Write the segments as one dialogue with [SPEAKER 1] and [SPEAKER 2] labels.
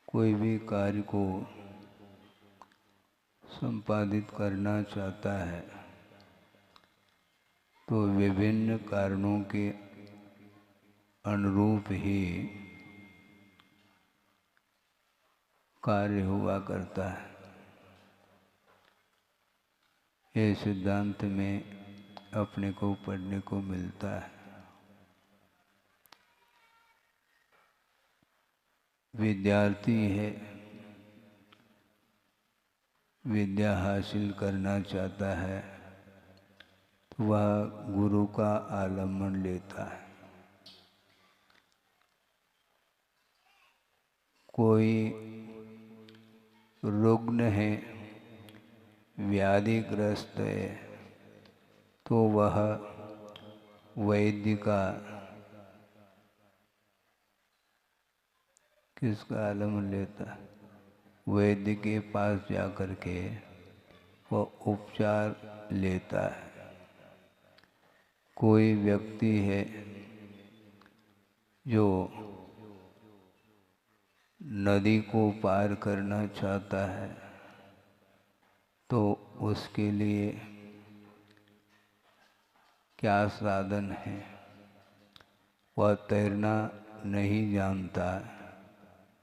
[SPEAKER 1] कोई भी कार्य को संपादित करना चाहता है तो विभिन्न कारणों के अनुरूप ही कार्य हुआ करता है। ये सिद्धांत में अपने को पढ़ने को मिलता है। विद्यार्थी है, विद्या हासिल करना चाहता है तो वह गुरु का आलम्बन लेता है। कोई रुग्ण है, व्याधिग्रस्त है तो वह वैद्य का किसका आलम्बन लेता है? वैद्य के पास जाकर के वह उपचार लेता है। कोई व्यक्ति है जो नदी को पार करना चाहता है तो उसके लिए क्या साधन है? वह तैरना नहीं जानता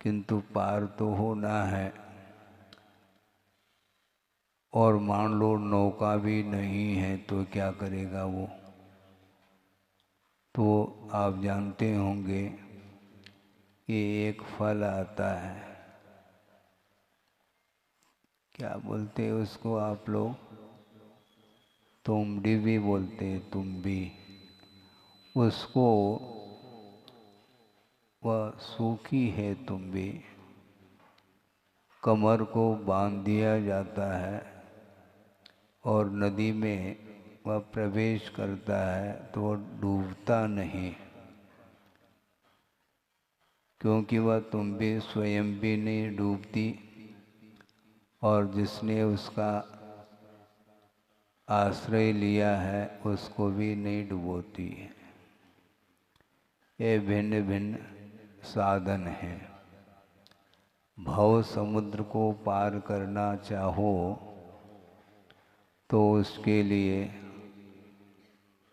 [SPEAKER 1] किंतु पार तो होना है, और मान लो नौका भी नहीं है तो क्या करेगा वो? तो आप जानते होंगे कि एक फल आता है, क्या बोलते हैं उसको आप लोग? तुमड़ी भी बोलते हैं, तुम्बी। उसको वह सूखी है तुम्बी, कमर को बांध दिया जाता है और नदी में वह प्रवेश करता है तो वह डूबता नहीं, क्योंकि वह तुम्बी स्वयं भी नहीं डूबती और जिसने उसका आश्रय लिया है उसको भी नहीं डुबोती है। ये भिन्न भिन्न साधन हैं। भव समुद्र को पार करना चाहो तो उसके लिए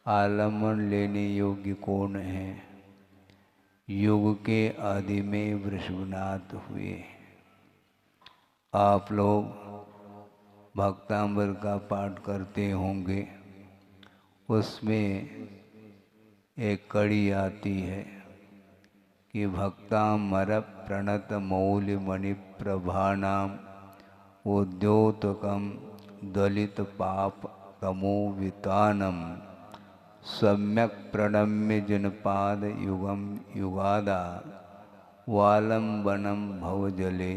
[SPEAKER 1] आलम्बन लेने योग्य कौन है? युग के आदि में वृषभनाथ हुए। आप लोग भक्तांबर का पाठ करते होंगे, उसमें एक कड़ी आती है कि भक्तामर प्रणत मौल्य मणि प्रभानाम उद्योतकम दलित पाप तमोवितानम सम्यक प्रणम्य जनपाद युगम युगादा वालंबनम भवजले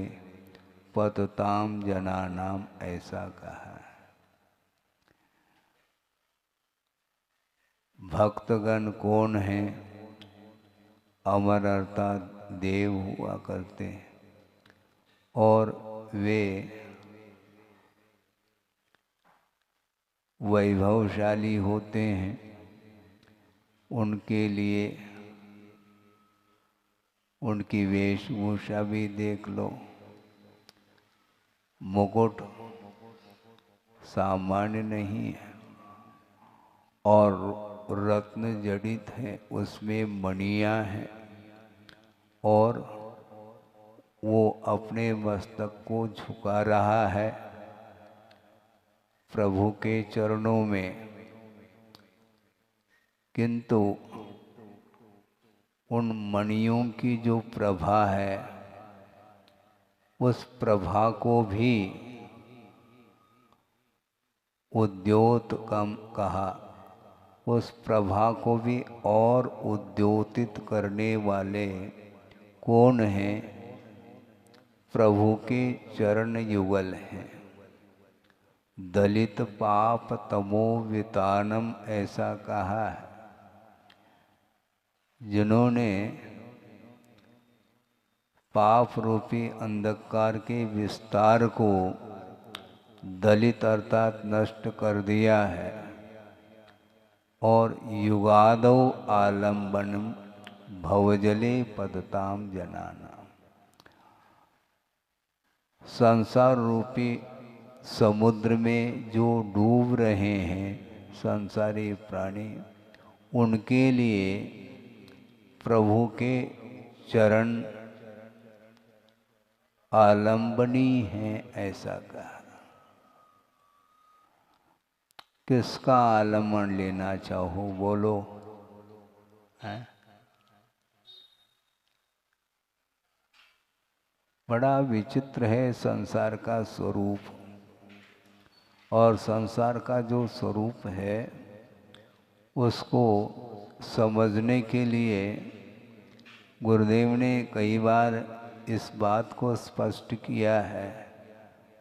[SPEAKER 1] पतताम जनानाम, ऐसा कहा है। भक्तगण कौन हैं? अमर अर्थात देव हुआ करते हैं और वे वैभवशाली होते हैं। उनके लिए उनकी वेशभूषा भी देख लो। मुकुट सामान्य नहीं है और रत्न जड़ित है, उसमें मणियां हैं और वो अपने मस्तक को झुका रहा है प्रभु के चरणों में, किंतु उन मणियों की जो प्रभा है उस प्रभा को भी उद्योतकम कहा। उस प्रभा को भी और उद्योतित करने वाले कौन हैं? प्रभु के चरण युगल हैं। दलित पाप तमो वितानम, ऐसा कहा है। जिन्होंने पाप रूपी अंधकार के विस्तार को दलित अर्थात नष्ट कर दिया है और युगादौ आलम्बनम भवजले पदताम जनाना, संसार रूपी समुद्र में जो डूब रहे हैं संसारी प्राणी, उनके लिए प्रभु के चरण आलंबनी हैं, ऐसा कहा। किसका आलम्बन लेना चाहो बोलो, है? बड़ा विचित्र है संसार का स्वरूप, और संसार का जो स्वरूप है उसको समझने के लिए गुरुदेव ने कई बार इस बात को स्पष्ट किया है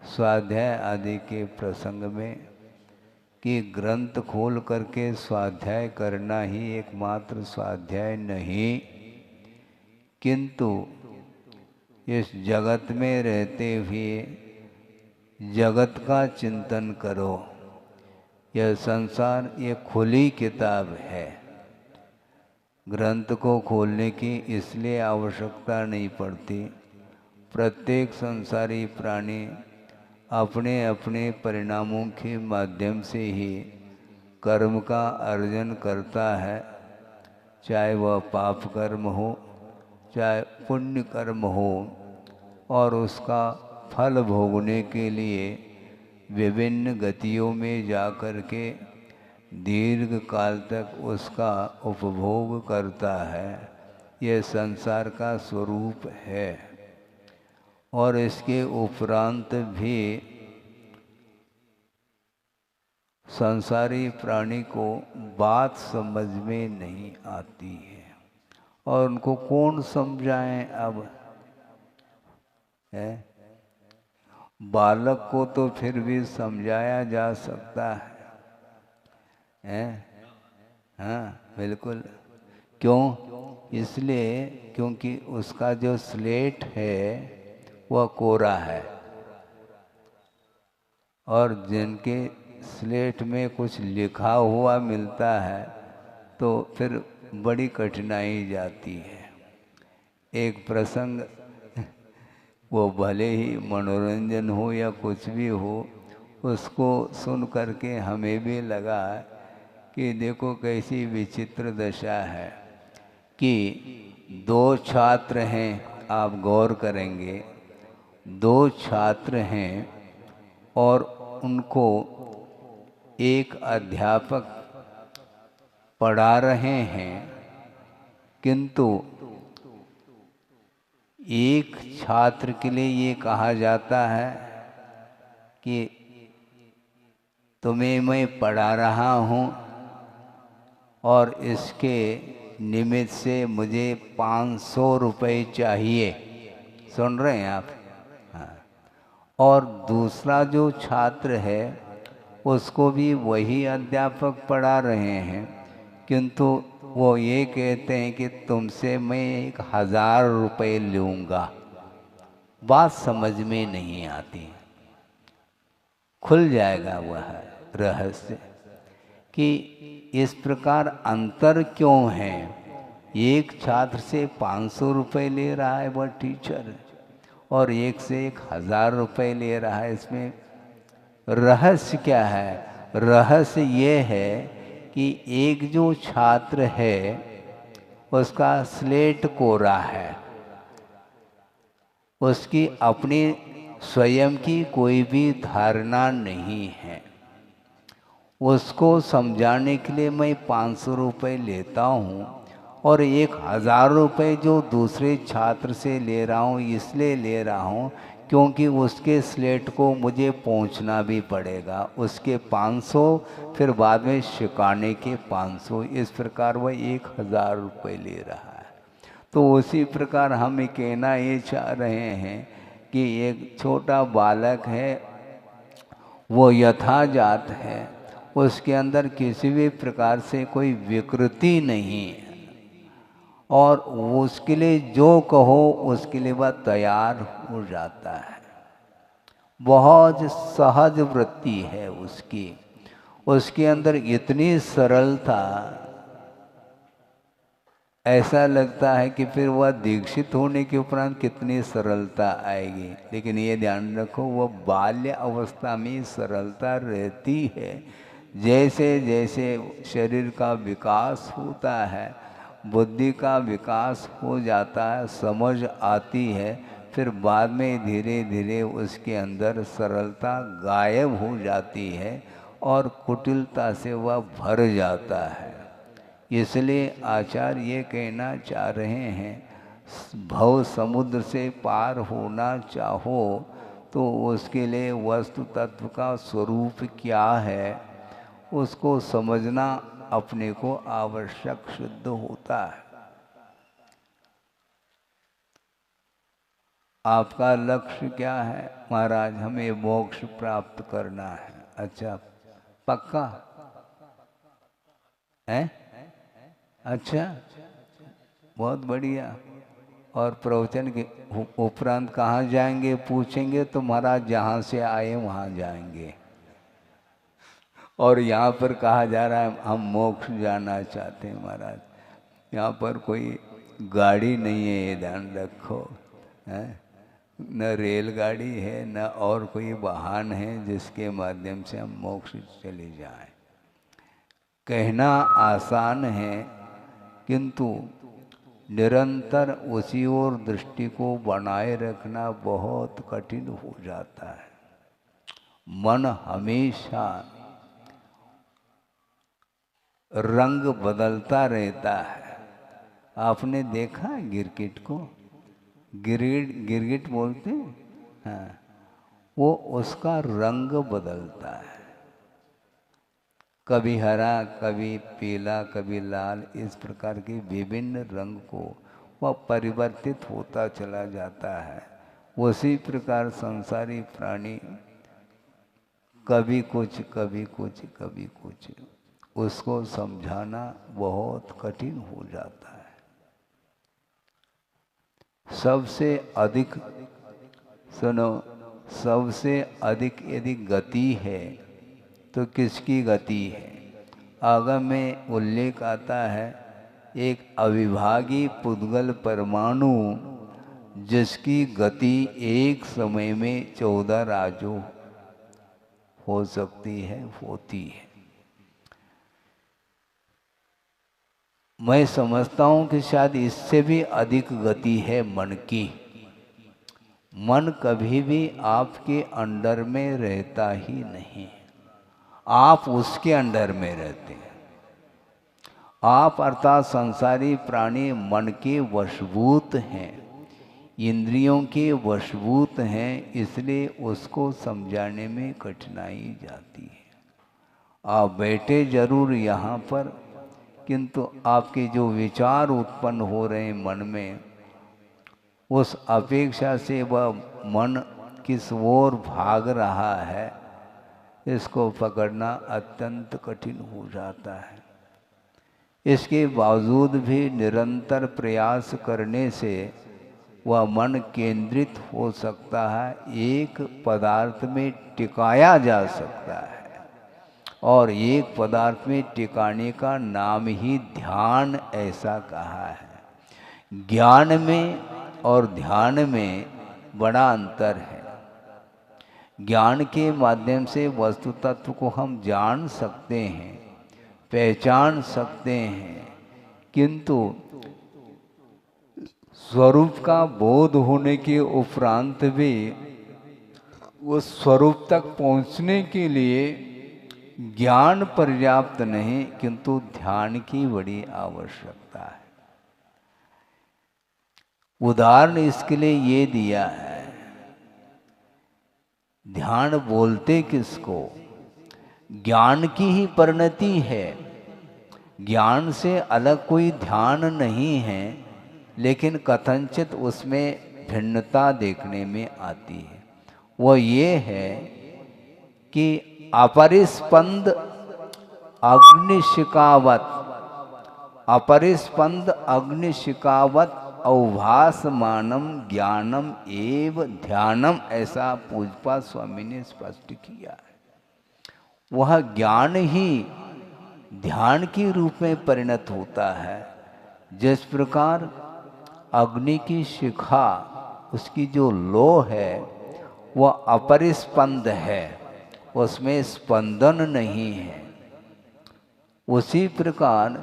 [SPEAKER 1] स्वाध्याय आदि के प्रसंग में, कि ग्रंथ खोल करके स्वाध्याय करना ही एकमात्र स्वाध्याय नहीं, किंतु इस जगत में रहते हुए जगत का चिंतन करो। यह संसार ये खुली किताब है, ग्रंथ को खोलने की इसलिए आवश्यकता नहीं पड़ती। प्रत्येक संसारी प्राणी अपने अपने परिणामों के माध्यम से ही कर्म का अर्जन करता है, चाहे वह पाप कर्म हो चाहे पुण्य कर्म हो, और उसका फल भोगने के लिए विभिन्न गतियों में जा कर के दीर्घ काल तक उसका उपभोग करता है। यह संसार का स्वरूप है, और इसके उपरांत भी संसारी प्राणी को बात समझ में नहीं आती है, और उनको कौन समझाएं अब, है? बालक को तो फिर भी समझाया जा सकता है? हाँ बिल्कुल। क्यों? इसलिए क्योंकि उसका जो स्लेट है वह कोरा है, और जिनके स्लेट में कुछ लिखा हुआ मिलता है तो फिर बड़ी कठिनाई जाती है। एक प्रसंग, वो भले ही मनोरंजन हो या कुछ भी हो, उसको सुन करके हमें भी लगा कि देखो कैसी विचित्र दशा है कि दो छात्र हैं, आप गौर करेंगे, दो छात्र हैं और उनको एक अध्यापक पढ़ा रहे हैं, किंतु एक छात्र के लिए ये कहा जाता है कि तुम्हें मैं पढ़ा रहा हूँ और इसके निमित्त से मुझे 500 रुपये चाहिए। सुन रहे हैं आप? हाँ। और दूसरा जो छात्र है उसको भी वही अध्यापक पढ़ा रहे हैं, किंतु वो ये कहते हैं कि तुमसे मैं 1000 रुपये लूँगा। बात समझ में नहीं आती। खुल जाएगा वह रहस्य कि इस प्रकार अंतर क्यों है। एक छात्र से 500 रुपये ले रहा है वह टीचर, और एक से 1000 रुपये ले रहा है। इसमें रहस्य क्या है? रहस्य ये है कि एक जो छात्र है उसका स्लेट कोरा है, उसकी अपनी स्वयं की कोई भी धारणा नहीं है। उसको समझाने के लिए मैं 500 रुपये लेता हूँ, और 1000 रुपये जो दूसरे छात्र से ले रहा हूँ इसलिए ले रहा हूँ क्योंकि उसके स्लेट को मुझे पहुँचना भी पड़ेगा। उसके 500 फिर बाद में सिखाने के 500, इस प्रकार वह 1000 रुपये ले रहा है। तो उसी प्रकार हम कहना ये चाह रहे हैं कि एक छोटा बालक है, वो यथाजात है, उसके अंदर किसी भी प्रकार से कोई विकृति नहीं है, और उसके लिए जो कहो उसके लिए वह तैयार हो जाता है। बहुत सहज वृत्ति है उसकी, उसके अंदर इतनी सरलता ऐसा लगता है कि फिर वह दीक्षित होने के उपरांत कितनी सरलता आएगी, लेकिन ये ध्यान रखो वह बाल्य अवस्था में सरलता रहती है। जैसे जैसे शरीर का विकास होता है, बुद्धि का विकास हो जाता है, समझ आती है, फिर बाद में धीरे धीरे उसके अंदर सरलता गायब हो जाती है और कुटिलता से वह भर जाता है। इसलिए आचार्य ये कहना चाह रहे हैं, भव समुद्र से पार होना चाहो तो उसके लिए वस्तु तत्व का स्वरूप क्या है उसको समझना अपने को आवश्यक सिद्ध होता है। आपका लक्ष्य क्या है? महाराज हमें मोक्ष प्राप्त करना है। अच्छा, पक्का है? अच्छा, बहुत बढ़िया। और प्रवचन के उपरांत कहाँ जाएंगे पूछेंगे तो महाराज जहाँ से आए वहाँ जाएंगे। और यहाँ पर कहा जा रहा है हम मोक्ष जाना चाहते हैं। महाराज यहाँ पर कोई गाड़ी नहीं है, ये ध्यान रखो है। न रेलगाड़ी है न और कोई वाहन है जिसके माध्यम से हम मोक्ष चले जाएं। कहना आसान है किंतु निरंतर उसी ओर दृष्टि को बनाए रखना बहुत कठिन हो जाता है। मन हमेशा रंग बदलता रहता है। आपने देखा गिरगिट को? गिरगिट बोलते हैं, हाँ, वो उसका रंग बदलता है, कभी हरा कभी पीला कभी लाल, इस प्रकार के विभिन्न रंग को वह परिवर्तित होता चला जाता है। उसी प्रकार संसारी प्राणी कभी कुछ कभी कुछ कभी कुछ, उसको समझाना बहुत कठिन हो जाता है। सबसे अधिक सुनो, सबसे अधिक यदि गति है तो किसकी गति है? आगम में उल्लेख आता है एक अविभागी पुद्गल परमाणु जिसकी गति एक समय में 14 राजों हो सकती है, होती है। मैं समझता हूँ कि शायद इससे भी अधिक गति है मन की। मन कभी भी आपके अंडर में रहता ही नहीं, आप उसके अंडर में रहते हैं। आप अर्थात संसारी प्राणी मन के वशभूत हैं, इंद्रियों के वशभूत हैं, इसलिए उसको समझाने में कठिनाई जाती है। आप बैठे जरूर यहाँ पर, किंतु आपके जो विचार उत्पन्न हो रहे हैं मन में, उस अपेक्षा से वह मन किस ओर भाग रहा है इसको पकड़ना अत्यंत कठिन हो जाता है। इसके बावजूद भी निरंतर प्रयास करने से वह मन केंद्रित हो सकता है, एक पदार्थ में टिकाया जा सकता है। और एक पदार्थ में टिकाने का नाम ही ध्यान ऐसा कहा है। ज्ञान में और ध्यान में बड़ा अंतर है। ज्ञान के माध्यम से वस्तु तत्व को हम जान सकते हैं, पहचान सकते हैं, किंतु स्वरूप का बोध होने के उपरांत भी उस स्वरूप तक पहुंचने के लिए ज्ञान पर्याप्त नहीं, किंतु ध्यान की बड़ी आवश्यकता है। उदाहरण इसके लिए ये दिया है, ध्यान बोलते किसको? ज्ञान की ही परिणति है। ज्ञान से अलग कोई ध्यान नहीं है, लेकिन कथनचित उसमें भिन्नता देखने में आती है। वो ये है कि अपरिस्पंद अग्निशिखावत, अपरिस्पंद अग्निशिखावत अवभासमानम ज्ञानम एव ध्यानम, ऐसा पूज्यपाद स्वामी ने स्पष्ट किया है। वह ज्ञान ही ध्यान के रूप में परिणत होता है, जिस प्रकार अग्नि की शिखा, उसकी जो लो है वह अपरिस्पंद है, उसमें स्पंदन नहीं है, उसी प्रकार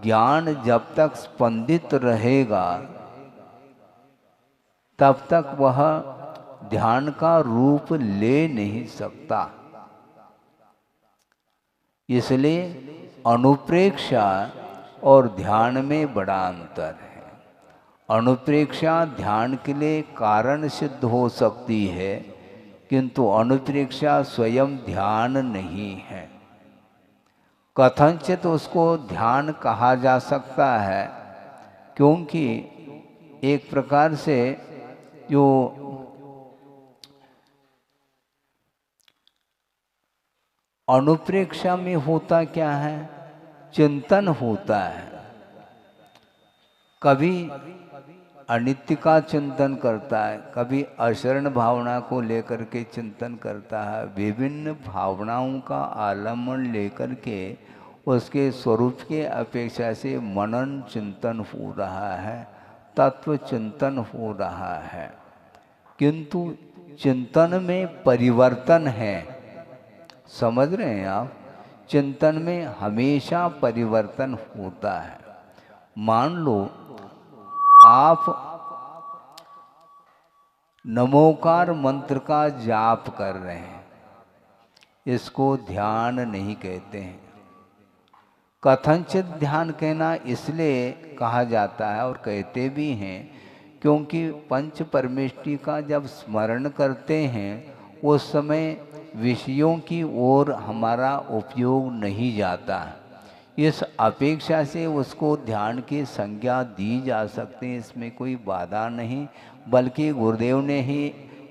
[SPEAKER 1] ज्ञान जब तक स्पंदित रहेगा तब तक वह ध्यान का रूप ले नहीं सकता। इसलिए अनुप्रेक्षा और ध्यान में बड़ा अंतर है। अनुप्रेक्षा ध्यान के लिए कारण सिद्ध हो सकती है, किंतु अनुप्रेक्षा स्वयं ध्यान नहीं है। कथनचित उसको ध्यान कहा जा सकता है, क्योंकि एक प्रकार से जो अनुप्रेक्षा में होता क्या है, चिंतन होता है। कभी अनित्य का चिंतन करता है, कभी अशरण भावना को लेकर के चिंतन करता है। विभिन्न भावनाओं का आलम्बन लेकर के उसके स्वरूप के अपेक्षा से मनन चिंतन हो रहा है, तत्व चिंतन हो रहा है, किंतु चिंतन में परिवर्तन है। समझ रहे हैं आप? चिंतन में हमेशा परिवर्तन होता है। मान लो आप नमोकार मंत्र का जाप कर रहे हैं, इसको ध्यान नहीं कहते हैं। कथनचित ध्यान कहना इसलिए कहा जाता है और कहते भी हैं, क्योंकि पंच परमेष्टि का जब स्मरण करते हैं उस समय विषयों की ओर हमारा उपयोग नहीं जाता। इस अपेक्षा से उसको ध्यान की संज्ञा दी जा सकती है, इसमें कोई बाधा नहीं। बल्कि गुरुदेव ने ही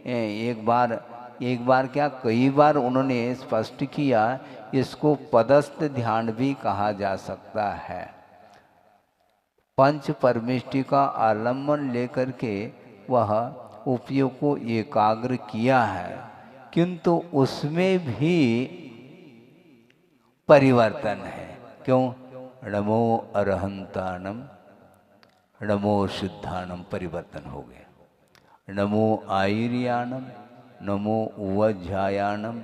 [SPEAKER 1] एक बार क्या कई बार उन्होंने स्पष्ट किया, इसको पदस्थ ध्यान भी कहा जा सकता है। पंच परमेष्टि का आलम्बन लेकर के वह उपयोग को एकाग्र किया है, किंतु उसमें भी परिवर्तन है। क्यों? नमो अरहंतानम, नमो शुद्धानम, परिवर्तन हो गया। नमो आयर्यानम, नमो उवज्झायानम,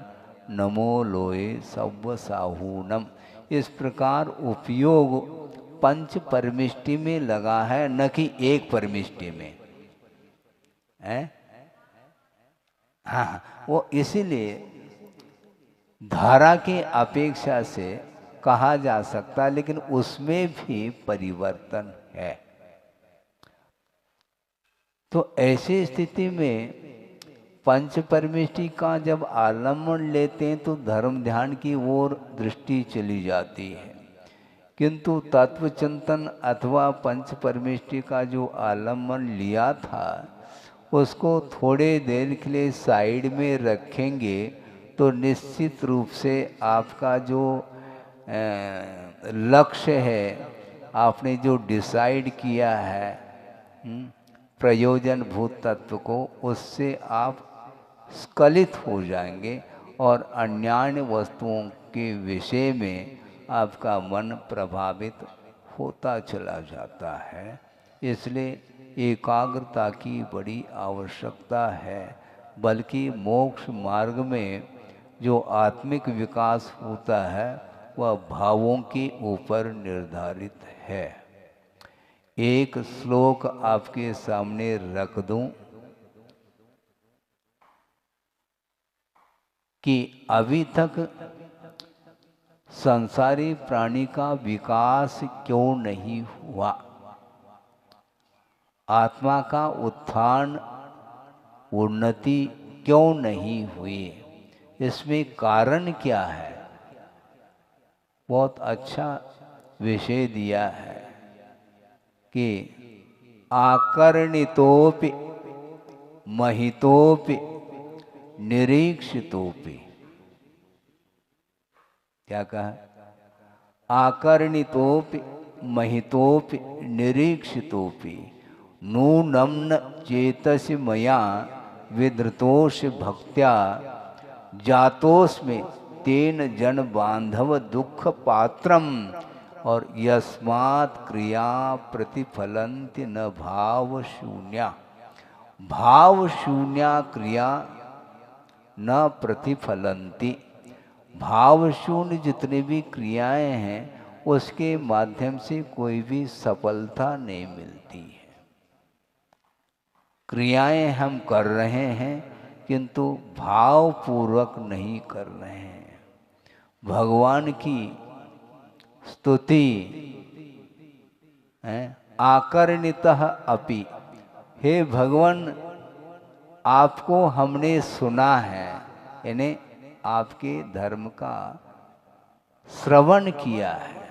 [SPEAKER 1] नमो लोए सव्वसाहूनम। इस प्रकार उपयोग पंच परमिष्टि में लगा है, न कि एक परमिष्टि में है। हाँ, वो इसीलिए धारा की अपेक्षा से कहा जा सकता, लेकिन उसमें भी परिवर्तन है। तो ऐसी स्थिति में पंच परमिष्टि का जब आलम्बन लेते हैं तो धर्म ध्यान की ओर दृष्टि चली जाती है, किंतु तत्व चिंतन अथवा पंच परमिष्टि का जो आलम्बन लिया था उसको थोड़े देर के लिए साइड में रखेंगे तो निश्चित रूप से आपका जो लक्ष्य है, आपने जो डिसाइड किया है प्रयोजन भूत तत्व को, उससे आप स्खलित हो जाएंगे और अन्यान्य वस्तुओं के विषय में आपका मन प्रभावित होता चला जाता है। इसलिए एकाग्रता की बड़ी आवश्यकता है। बल्कि मोक्ष मार्ग में जो आत्मिक विकास होता है वह भावों के ऊपर निर्धारित है। एक श्लोक आपके सामने रख दूं कि अभी तक संसारी प्राणी का विकास क्यों नहीं हुआ, आत्मा का उत्थान उन्नति क्यों नहीं हुई, इसमें कारण क्या है। बहुत अच्छा विषय दिया है कि आकर्णितोपि महितोपि निरीक्षितोपि, क्या कहा? आकर्णितोपि महितोपि निरीक्षितोपि नूनं न चेतसि मया विधृतोष भक्त्या जातोस्मि तेन जन बांधव दुख पात्रम और यस्मात् क्रिया प्रतिफलन्ति न भाव शून्या, भाव शून्या क्रिया न प्रतिफलन्ति। भाव शून्य जितने भी क्रियाएं हैं उसके माध्यम से कोई भी सफलता नहीं मिलती है। क्रियाएं हम कर रहे हैं किंतु भाव पूर्वक नहीं कर रहे हैं। भगवान की स्तुति आकर्णितः अपि, हे भगवान आपको हमने सुना है, यानी आपके धर्म का श्रवण किया है।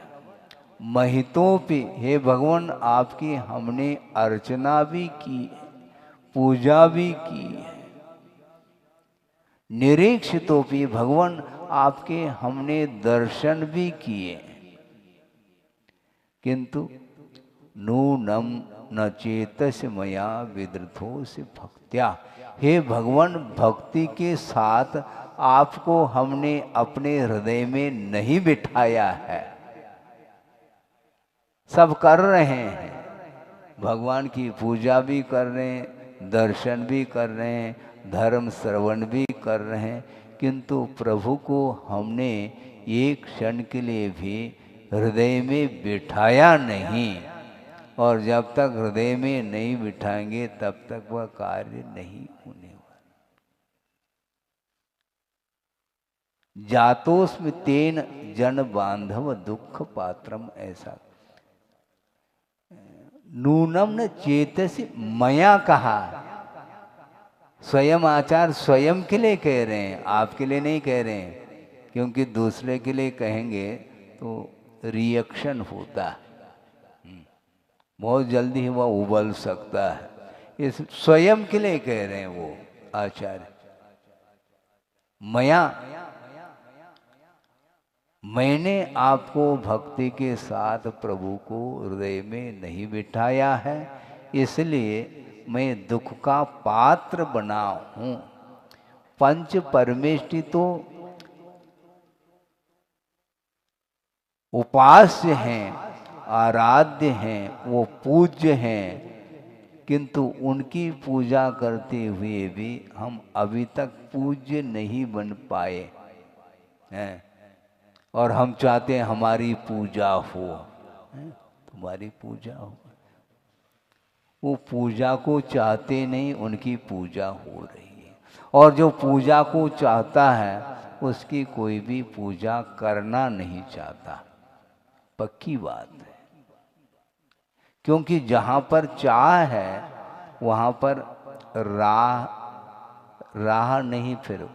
[SPEAKER 1] महितोपि, हे भगवान आपकी हमने अर्चना भी की है, पूजा भी की है। निरीक्षितोपि, भगवान आपके हमने दर्शन भी किए, किंतु नूनम न चेतस मया विदृथो से भक्त्या, हे भगवान भक्ति के साथ आपको हमने अपने हृदय में नहीं बिठाया है। सब कर रहे हैं, भगवान की पूजा भी कर रहे हैं, दर्शन भी कर रहे हैं, धर्म श्रवण भी कर रहे हैं, किंतु प्रभु को हमने एक क्षण के लिए भी हृदय में बिठाया नहीं। और जब तक हृदय में नहीं बिठाएंगे तब तक वह कार्य नहीं होने वाला। जातोस्मि तेन जन बांधव दुख पात्रम, ऐसा नूनम न चेतसि मया कहा। स्वयं आचार्य स्वयं के लिए कह रहे हैं, आपके लिए नहीं कह रहे हैं, क्योंकि दूसरे के लिए कहेंगे तो रिएक्शन होता है, बहुत जल्दी ही वह उबल सकता है। इस स्वयं के लिए कह रहे हैं वो आचार्य। मया, मैंने आपको भक्ति के साथ प्रभु को हृदय में नहीं बिठाया है, इसलिए मैं दुख का पात्र बना हूँ। पंच परमेष्टि तो उपास्य हैं, आराध्य हैं, वो पूज्य हैं, किंतु उनकी पूजा करते हुए भी हम अभी तक पूज्य नहीं बन पाए हैं। और हम चाहते हैं हमारी पूजा हो, तुम्हारी पूजा हो। वो पूजा को चाहते नहीं, उनकी पूजा हो रही है। और जो पूजा को चाहता है उसकी कोई भी पूजा करना नहीं चाहता, पक्की बात है। क्योंकि जहाँ पर चाह है वहाँ पर राह नहीं, फिर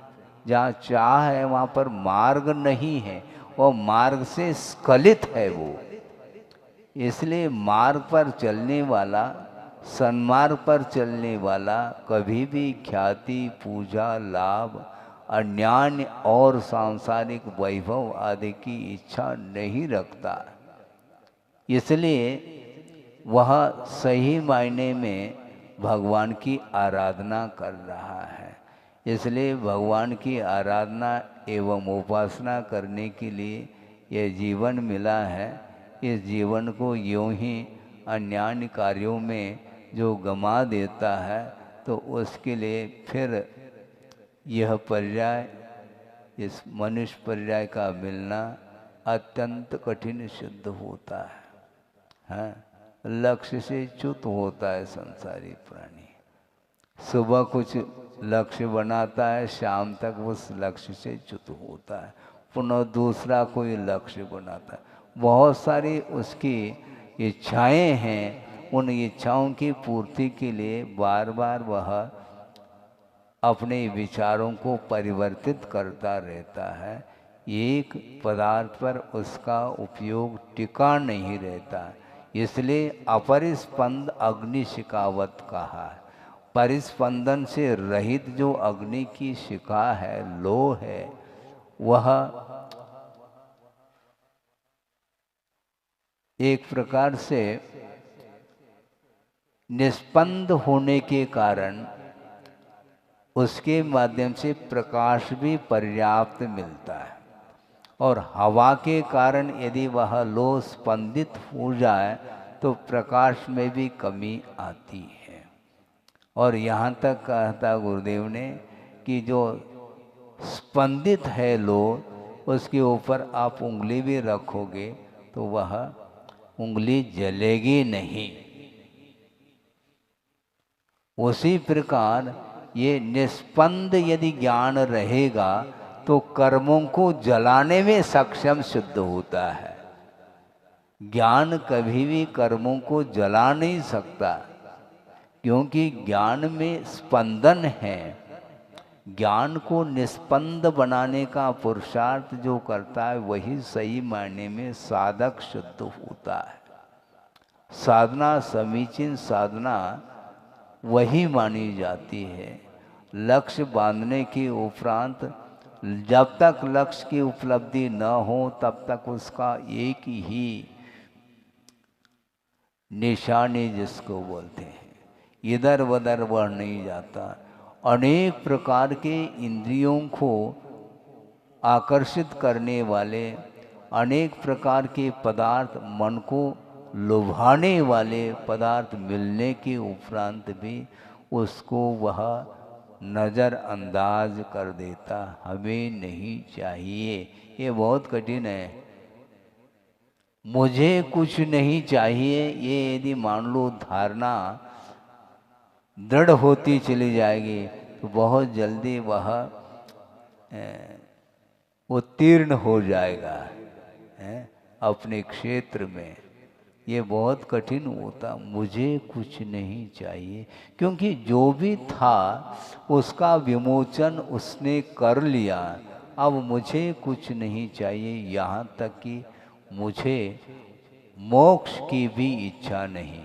[SPEAKER 1] जहाँ चाह है वहाँ पर मार्ग नहीं है, और मार्ग से स्खलित है वो। इसलिए मार्ग पर चलने वाला, सन्मार्ग पर चलने वाला कभी भी ख्याति, पूजा, लाभ, अन्यान्य और सांसारिक वैभव आदि की इच्छा नहीं रखता। इसलिए वह सही मायने में भगवान की आराधना कर रहा है। इसलिए भगवान की आराधना एवं उपासना करने के लिए यह जीवन मिला है। इस जीवन को यूं ही अन्यान्य कार्यों में जो गंवा देता है तो उसके लिए फिर यह पर्याय, इस मनुष्य पर्याय का मिलना अत्यंत कठिन सिद्ध होता है। लक्ष्य से च्युत होता है संसारी प्राणी। सुबह कुछ लक्ष्य बनाता है, शाम तक उस लक्ष्य से च्युत होता है, पुनः दूसरा कोई लक्ष्य बनाता है। बहुत सारी उसकी इच्छाएं हैं, उन इच्छाओं की पूर्ति के लिए बार बार वह अपने विचारों को परिवर्तित करता रहता है। एक पदार्थ पर उसका उपयोग टिका नहीं रहता, इसलिए अपरिस्पंद अग्नि शिखावत कहा है। परिस्पंदन से रहित जो अग्नि की शिखा है, लो है, वह एक प्रकार से निस्पंद होने के कारण उसके माध्यम से प्रकाश भी पर्याप्त मिलता है। और हवा के कारण यदि वह लोह स्पंदित हो जाए तो प्रकाश में भी कमी आती है। और यहाँ तक कहता गुरुदेव ने कि जो स्पंदित है लोह, उसके ऊपर आप उंगली भी रखोगे तो वह उंगली जलेगी नहीं। उसी प्रकार ये निस्पंद यदि ज्ञान रहेगा तो कर्मों को जलाने में सक्षम सिद्ध होता है। ज्ञान कभी भी कर्मों को जला नहीं सकता, क्योंकि ज्ञान में स्पंदन है। ज्ञान को निस्पंद बनाने का पुरुषार्थ जो करता है वही सही मायने में साधक शुद्ध होता है। साधना, समीचीन साधना वही मानी जाती है। लक्ष्य बांधने के उपरांत जब तक लक्ष्य की उपलब्धि न हो तब तक उसका एक ही निशानी जिसको बोलते हैं, इधर उधर बढ़ नहीं जाता। अनेक प्रकार के इंद्रियों को आकर्षित करने वाले, अनेक प्रकार के पदार्थ, मन को लुभाने वाले पदार्थ मिलने के उपरांत भी उसको वह नज़रअंदाज कर देता। हमें नहीं चाहिए, ये बहुत कठिन है। मुझे कुछ नहीं चाहिए, ये यदि मान लो धारणा दृढ़ होती चली जाएगी तो बहुत जल्दी वह उत्तीर्ण हो जाएगा अपने क्षेत्र में। ये बहुत कठिन होता, मुझे कुछ नहीं चाहिए, क्योंकि जो भी था उसका विमोचन उसने कर लिया। अब मुझे कुछ नहीं चाहिए, यहाँ तक कि मुझे मोक्ष की भी इच्छा नहीं।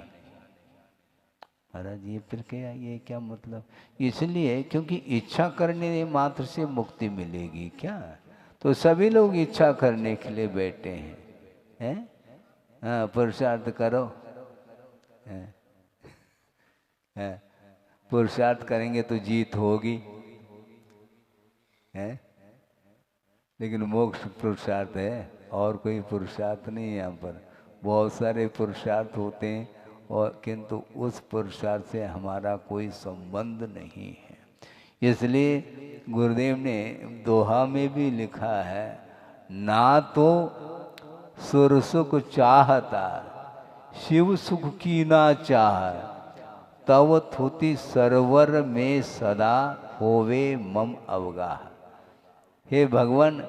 [SPEAKER 1] महाराज ये फिर क्या, ये क्या मतलब? इसलिए क्योंकि इच्छा करने मात्र से मुक्ति मिलेगी क्या? तो सभी लोग इच्छा करने के लिए बैठे हैं। हाँ, पुरुषार्थ करो। पुरुषार्थ करेंगे तो जीत होगी है, लेकिन मोक्ष पुरुषार्थ है, और कोई पुरुषार्थ नहीं है। यहाँ पर बहुत सारे पुरुषार्थ होते हैं, और किंतु उस पुरुषार्थ से हमारा कोई संबंध नहीं है। इसलिए गुरुदेव ने दोहा में भी लिखा है, ना तो सुर सुख चाहता शिव सुख की ना चाह, तव थुति सरवर में सदा होवे मम अवगाह। हे भगवान,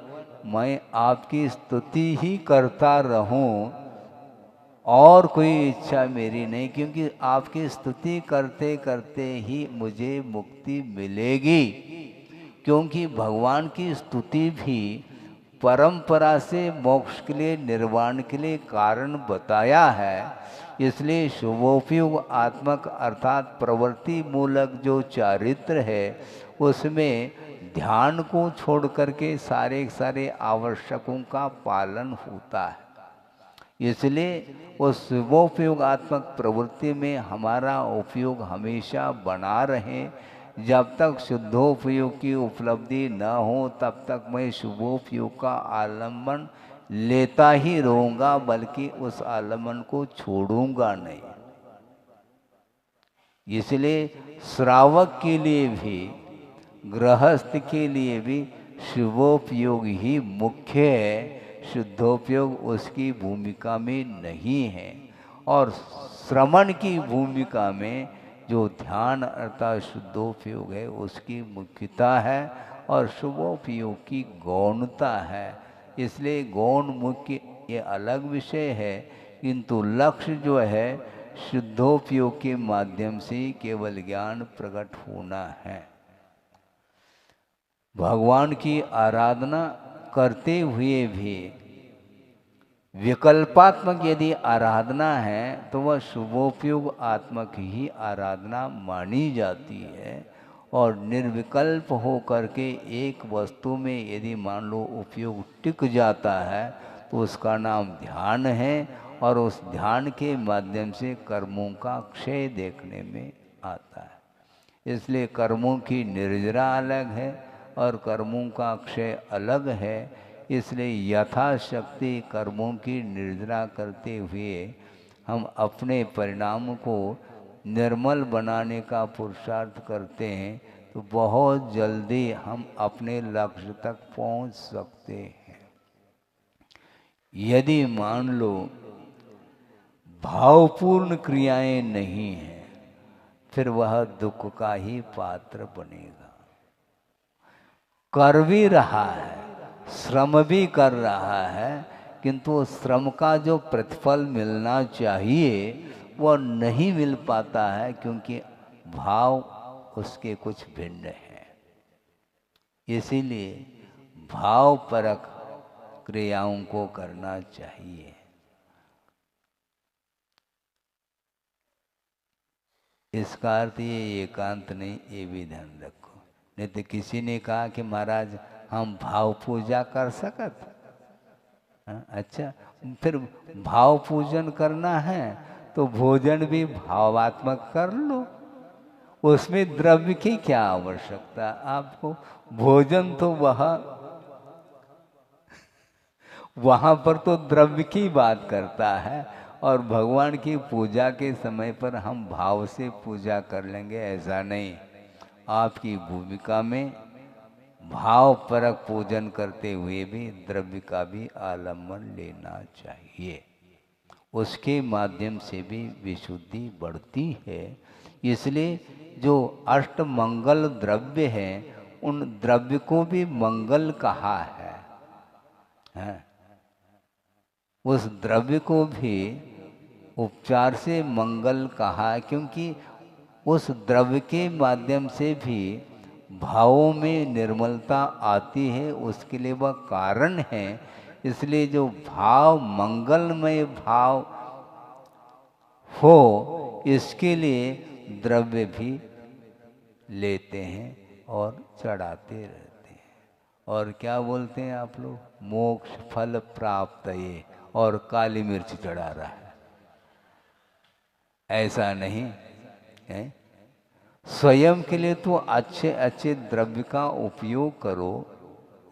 [SPEAKER 1] मैं आपकी स्तुति ही करता रहूं, और कोई इच्छा मेरी नहीं, क्योंकि आपकी स्तुति करते करते ही मुझे मुक्ति मिलेगी। क्योंकि भगवान की स्तुति भी परंपरा से मोक्ष के लिए, निर्वाण के लिए कारण बताया है। इसलिए शुभोपयोग आत्मक अर्थात प्रवृत्ति मूलक जो चारित्र है उसमें ध्यान को छोड़ करके सारे सारे आवश्यकों का पालन होता है। इसलिए उस शुभोपयोगात्मक प्रवृत्ति में हमारा उपयोग हमेशा बना रहे। जब तक शुद्धोपयोग की उपलब्धि न हो तब तक मैं शुभोपयोग का आलम्बन लेता ही रहूँगा, बल्कि उस आलम्बन को छोड़ूंगा नहीं। इसलिए श्रावक के लिए भी, गृहस्थ के लिए भी शुभोपयोग ही मुख्य है, शुद्धोपयोग उसकी भूमिका में नहीं है। और श्रवण की भूमिका में जो ध्यान अर्थात शुद्धोपयोग है उसकी मुख्यता है, और शुभोपयोग की गौणता है। इसलिए गौण मुख्य ये अलग विषय है, किंतु लक्ष्य जो है शुद्धोपयोग के माध्यम से केवल ज्ञान प्रकट होना है। भगवान की आराधना करते हुए भी विकल्पात्मक यदि आराधना है तो वह शुभोपयोग आत्मक ही आराधना मानी जाती है। और निर्विकल्प हो करके एक वस्तु में यदि मान लो उपयोग टिक जाता है तो उसका नाम ध्यान है, और उस ध्यान के माध्यम से कर्मों का क्षय देखने में आता है। इसलिए कर्मों की निर्जरा अलग है और कर्मों का क्षय अलग है। इसलिए यथाशक्ति कर्मों की निर्जरा करते हुए हम अपने परिणाम को निर्मल बनाने का पुरुषार्थ करते हैं तो बहुत जल्दी हम अपने लक्ष्य तक पहुंच सकते हैं। यदि मान लो भावपूर्ण क्रियाएं नहीं हैं, फिर वह दुख का ही पात्र बनेगा। कर भी रहा है, श्रम भी कर रहा है, किंतु श्रम का जो प्रतिफल मिलना चाहिए वह नहीं मिल पाता है, क्योंकि भाव उसके कुछ भिन्न हैं। इसीलिए भावपरक क्रियाओं को करना चाहिए। इसका अर्थ ये एकांत नहीं, ये भी ध्यान रखो। नहीं तो किसी ने कहा कि महाराज हम भाव पूजा कर सकत। अच्छा, फिर भाव पूजन करना है तो भोजन भी भावात्मक कर लो। उसमें द्रव्य की क्या आवश्यकता आपको? भोजन तो वहां पर तो द्रव्य की बात करता है, और भगवान की पूजा के समय पर हम भाव से पूजा कर लेंगे, ऐसा नहीं। आपकी भूमिका में भाव परक पूजन करते हुए भी द्रव्य का भी आलम्बन लेना चाहिए। उसके माध्यम से भी विशुद्धि बढ़ती है। इसलिए जो अष्ट मंगल द्रव्य हैं, उन द्रव्य को भी मंगल कहा है। उस द्रव्य को भी उपचार से मंगल कहा, क्योंकि उस द्रव्य के माध्यम से भी भावों में निर्मलता आती है, उसके लिए वह कारण है। इसलिए जो भाव मंगलमय भाव हो, इसके लिए द्रव्य भी लेते हैं और चढ़ाते रहते हैं। और क्या बोलते हैं आप लोग? मोक्ष फल प्राप्त ये, और काली मिर्च चढ़ा रहा है। ऐसा नहीं है। स्वयं के लिए तो अच्छे अच्छे द्रव्य का उपयोग करो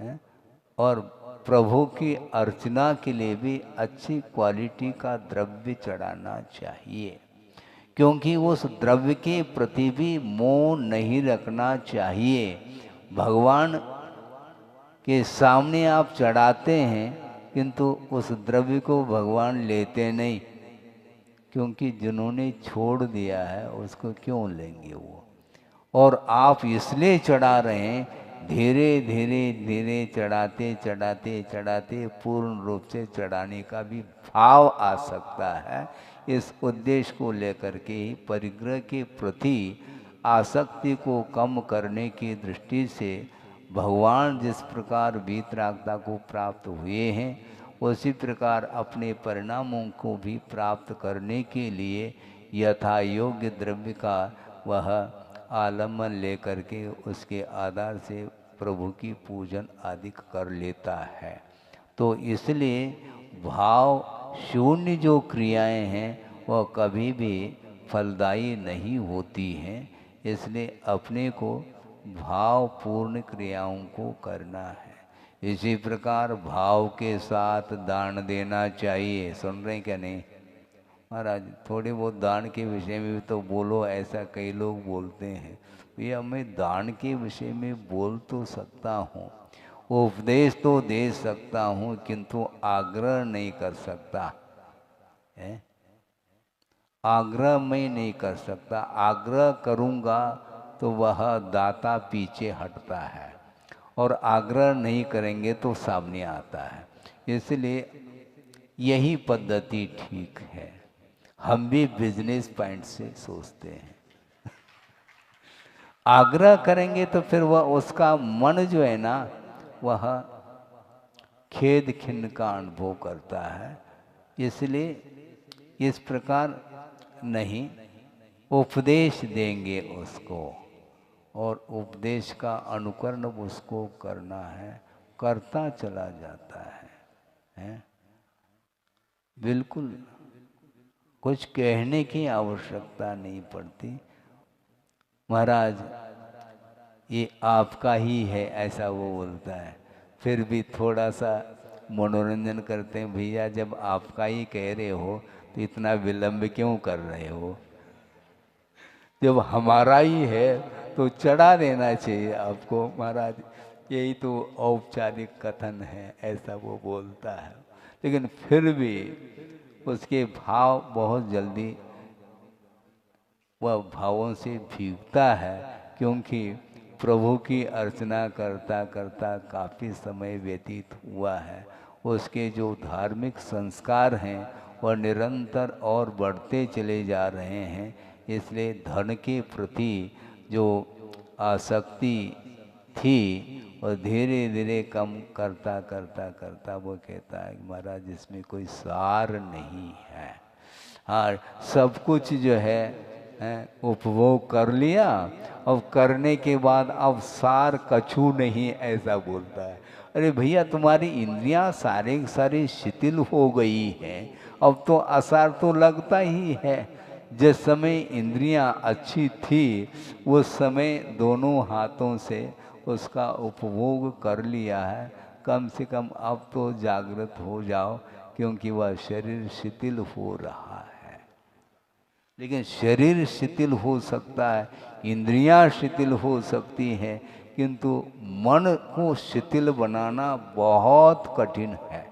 [SPEAKER 1] है? और प्रभु की अर्चना के लिए भी अच्छी क्वालिटी का द्रव्य चढ़ाना चाहिए, क्योंकि उस द्रव्य के प्रति भी मोह नहीं रखना चाहिए। भगवान के सामने आप चढ़ाते हैं, किंतु उस द्रव्य को भगवान लेते नहीं, क्योंकि जिन्होंने छोड़ दिया है उसको क्यों लेंगे वो। और आप इसलिए चढ़ा रहे हैं, धीरे धीरे धीरे चढ़ाते चढ़ाते चढ़ाते पूर्ण रूप से चढ़ाने का भी भाव आ सकता है। इस उद्देश्य को लेकर के ही परिग्रह के प्रति आसक्ति को कम करने की दृष्टि से भगवान जिस प्रकार वीतरागता को प्राप्त हुए हैं, उसी प्रकार अपने परिणामों को भी प्राप्त करने के लिए यथा योग्य द्रव्य का वह आलम्बन लेकर के उसके आधार से प्रभु की पूजन आदि कर लेता है। तो इसलिए भाव शून्य जो क्रियाएं हैं वह कभी भी फलदायी नहीं होती हैं। इसलिए अपने को भावपूर्ण क्रियाओं को करना है। इसी प्रकार भाव के साथ दान देना चाहिए। सुन रहे हैं क्या? नहीं महाराज, थोड़े बहुत दान के विषय में भी तो बोलो, ऐसा कई लोग बोलते हैं। भैया मैं दान के विषय में बोल तो सकता हूँ, उपदेश तो दे सकता हूँ, किंतु आग्रह नहीं कर सकता है। आग्रह मैं नहीं कर सकता। आग्रह करूँगा तो वह दाता पीछे हटता है, और आग्रह नहीं करेंगे तो सामने आता है। इसलिए यही पद्धति ठीक है। हम भी बिजनेस पॉइंट से सोचते हैं। आग्रह करेंगे तो फिर वह उसका मन जो है ना, वह खेद खिन्न का अनुभव करता है। इसलिए इस प्रकार नहीं, उपदेश देंगे उसको, और उपदेश का अनुकरण उसको करना है, करता चला जाता है? बिल्कुल कुछ कहने की आवश्यकता नहीं पड़ती। महाराज ये आपका ही है, ऐसा वो बोलता है, फिर भी थोड़ा सा मनोरंजन करते हैं, भैया जब आपका ही कह रहे हो तो इतना विलंब क्यों कर रहे हो, जब हमारा ही है तो चढ़ा देना चाहिए आपको महाराज। यही तो औपचारिक कथन है, ऐसा वो बोलता है। लेकिन फिर भी उसके भाव बहुत जल्दी वह भावों से भीगता है, क्योंकि प्रभु की अर्चना करता करता काफ़ी समय व्यतीत हुआ है। उसके जो धार्मिक संस्कार हैं वह निरंतर और बढ़ते चले जा रहे हैं। इसलिए धन के प्रति जो आसक्ति थी और धीरे धीरे कम करता करता करता वो कहता है कि महाराज इसमें कोई सार नहीं है। हाँ, सब कुछ जो है उपभोग कर लिया, अब करने के बाद अब सार कछु नहीं, ऐसा बोलता है। अरे भैया तुम्हारी इंद्रियां सारे सारी शिथिल हो गई हैं, अब तो असार तो लगता ही है। जिस समय इंद्रियां अच्छी थी उस समय दोनों हाथों से उसका उपभोग कर लिया है। कम से कम अब तो जागृत हो जाओ, क्योंकि वह शरीर शिथिल हो रहा है। लेकिन शरीर शिथिल हो सकता है, इंद्रियां शिथिल हो सकती हैं, किंतु मन को शिथिल बनाना बहुत कठिन है।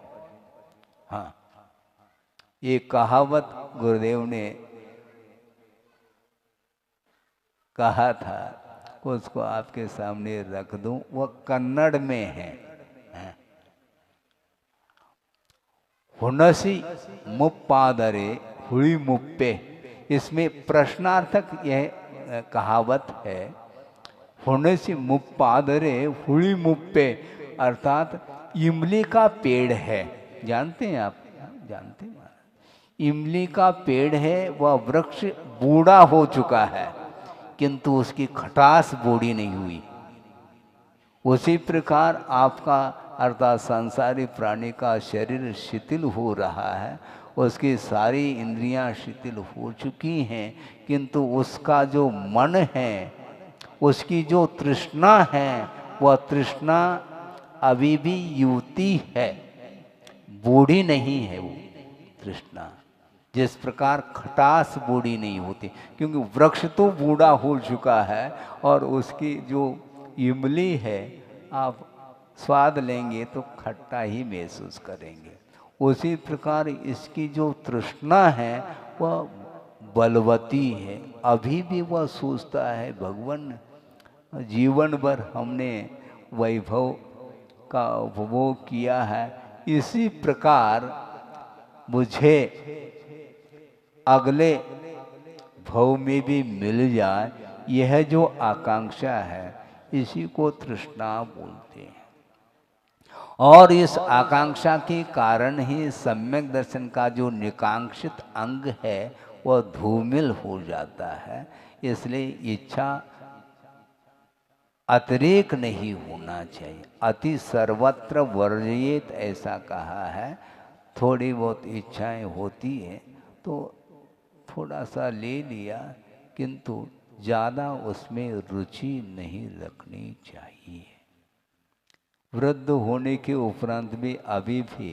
[SPEAKER 1] हाँ, ये कहावत गुरुदेव ने कहा था, उसको आपके सामने रख दूं, वह कन्नड़ में है। हुनसी मुप्पादरे हुई मुप्पे, इसमें प्रश्नार्थक यह कहावत है। हुनसी मुप्पादरे हुई मुप्पे, अर्थात इमली का पेड़ है, जानते हैं आप? जानते हैं? इमली का पेड़ है, वह वृक्ष बूढ़ा हो चुका है किंतु उसकी खटास बूढ़ी नहीं हुई। उसी प्रकार आपका अर्थात सांसारिक प्राणी का शरीर शिथिल हो रहा है, उसकी सारी इंद्रियां शिथिल हो चुकी हैं, किंतु उसका जो मन है, उसकी जो तृष्णा है, वह तृष्णा अभी भी युवती है, बूढ़ी नहीं है वो तृष्णा। जिस प्रकार खटास बूढ़ी नहीं होती, क्योंकि वृक्ष तो बूढ़ा हो चुका है और उसकी जो इमली है आप स्वाद लेंगे तो खट्टा ही महसूस करेंगे। उसी प्रकार इसकी जो तृष्णा है वह बलवती है, अभी भी वह सोचता है भगवान जीवन भर हमने वैभव का उपभोग किया है, इसी प्रकार मुझे अगले भव में भी मिल जाए, यह जो आकांक्षा है इसी को तृष्णा बोलते हैं। और इस आकांक्षा के कारण ही सम्यक दर्शन का जो निकांक्षित अंग है वह धूमिल हो जाता है। इसलिए इच्छा अतिरेक नहीं होना चाहिए, अति सर्वत्र वर्जयेत ऐसा कहा है। थोड़ी बहुत इच्छाएं होती हैं तो थोड़ा सा ले लिया, किंतु ज़्यादा उसमें रुचि नहीं रखनी चाहिए। वृद्ध होने के उपरांत भी अभी भी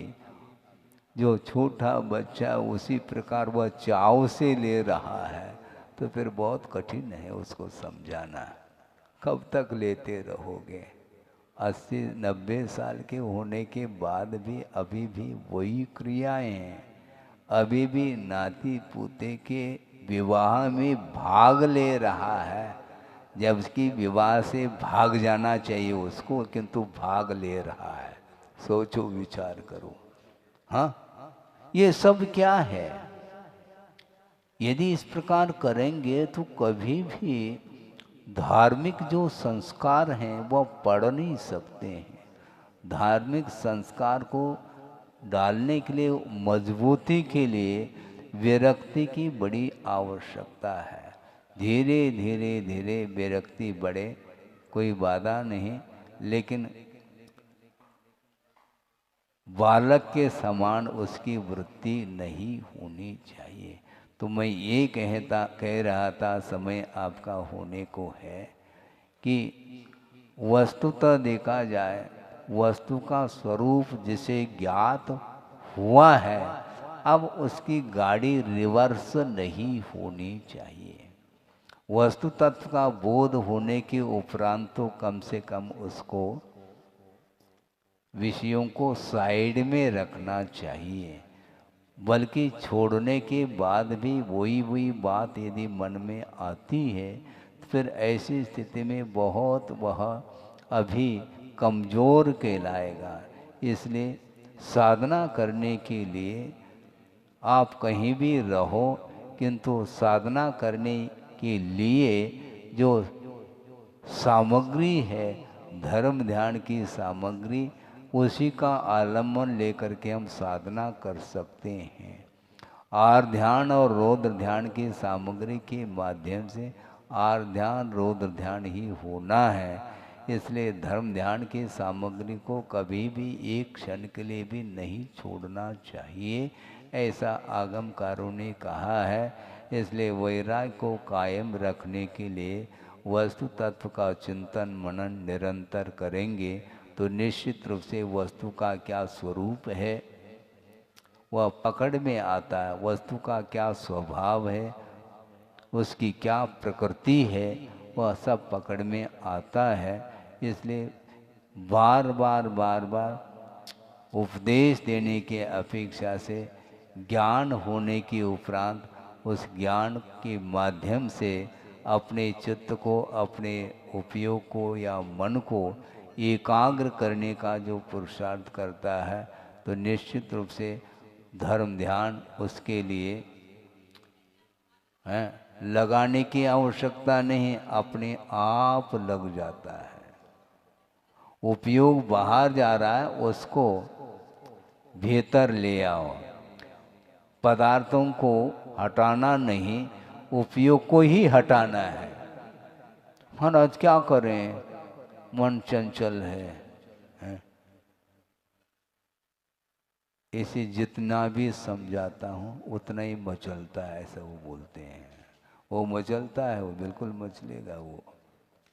[SPEAKER 1] जो छोटा बच्चा उसी प्रकार वह चाव से ले रहा है, तो फिर बहुत कठिन है उसको समझाना। कब तक लेते रहोगे? 80-90 साल के होने के बाद भी अभी भी वही क्रियाएं हैं, अभी भी नाती पोते के विवाह में भाग ले रहा है, जबकि विवाह से भाग जाना चाहिए उसको, किंतु भाग ले रहा है। सोचो, विचार करो। हाँ, ये सब क्या है? यदि इस प्रकार करेंगे तो कभी भी धार्मिक जो संस्कार हैं वह पढ़ नहीं सकते हैं। धार्मिक संस्कार को डालने के लिए, मजबूती के लिए विरक्ति की बड़ी आवश्यकता है। धीरे धीरे धीरे विरक्ति बढ़े, कोई बाधा नहीं, लेकिन बालक के समान उसकी वृत्ति नहीं होनी चाहिए। तो मैं ये कह रहा था, समय आपका होने को है, कि वस्तुतः देखा जाए वस्तु का स्वरूप जिसे ज्ञात हुआ है, अब उसकी गाड़ी रिवर्स नहीं होनी चाहिए। वस्तु तत्व का बोध होने के उपरांत तो कम से कम उसको विषयों को साइड में रखना चाहिए, बल्कि छोड़ने के बाद भी वही वही बात यदि मन में आती है तो फिर ऐसी स्थिति में बहुत वह अभी कमज़ोर कहलाएगा। इसलिए साधना करने के लिए आप कहीं भी रहो, किंतु साधना करने के लिए जो सामग्री है, धर्म ध्यान की सामग्री, उसी का आलम्बन लेकर के हम साधना कर सकते हैं। आर ध्यान और रौद्र ध्यान की सामग्री के माध्यम से आर ध्यान रौद्र ध्यान ही होना है। इसलिए धर्म ध्यान की सामग्री को कभी भी एक क्षण के लिए भी नहीं छोड़ना चाहिए, ऐसा आगमकारों ने कहा है। इसलिए वैराग्य को कायम रखने के लिए वस्तु तत्व का चिंतन मनन निरंतर करेंगे तो निश्चित रूप से वस्तु का क्या स्वरूप है वह पकड़ में आता है, वस्तु का क्या स्वभाव है, उसकी क्या प्रकृति है, वह सब पकड़ में आता है। इसलिए बार बार उपदेश देने के अपेक्षा से ज्ञान होने के उपरांत उस ज्ञान के माध्यम से अपने चित्त को, अपने उपयोग को या मन को एकाग्र करने का जो पुरुषार्थ करता है, तो निश्चित रूप से धर्म ध्यान उसके लिए है लगाने की आवश्यकता नहीं, अपने आप लग जाता है। उपयोग बाहर जा रहा है, उसको भीतर ले आओ। पदार्थों को हटाना नहीं, उपयोग को ही हटाना है। महाराज क्या करें, मन चंचल है। इसे जितना भी समझाता हूँ उतना ही मचलता है, ऐसा वो बोलते हैं। वो मचलता है, वो बिल्कुल मचलेगा वो,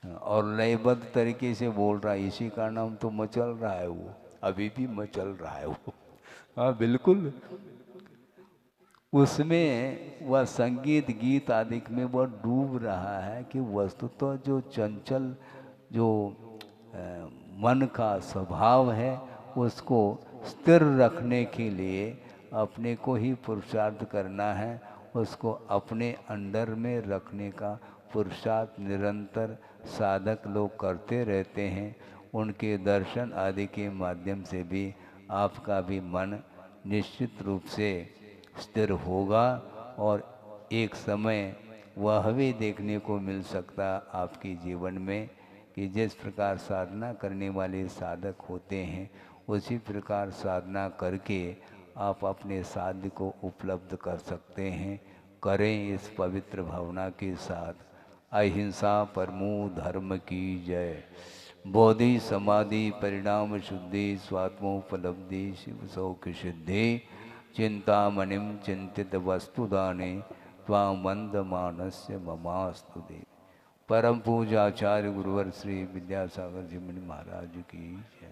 [SPEAKER 1] और लयबद्ध तरीके से बोल रहा है, इसी का नाम तो मचल रहा है, वो अभी भी मचल रहा है वो। हाँ बिल्कुल, उसमें वह संगीत गीत आदि में वह डूब रहा है कि वस्तु तो जो चंचल जो मन का स्वभाव है उसको स्थिर रखने के लिए अपने को ही पुरुषार्थ करना है, उसको अपने अंडर में रखने का पुरुषार्थ निरंतर साधक लोग करते रहते हैं। उनके दर्शन आदि के माध्यम से भी आपका भी मन निश्चित रूप से स्थिर होगा और एक समय वह भी देखने को मिल सकता आपके जीवन में कि जिस प्रकार साधना करने वाले साधक होते हैं उसी प्रकार साधना करके आप अपने साध्य को उपलब्ध कर सकते हैं। करें इस पवित्र भावना के साथ। अहिंसा परमो धर्म की जय। बोधि समाधि परिणाम शुद्धि स्वात्मोपलब्धि शिव सौख्य सिद्धि। चिंतामणिम चिंतित वस्तुदाने त्वामंद मानस्य ममास्तु दे। परम पूजाचार्य गुरुवर श्री विद्यासागर जी मुनि महाराज की जय।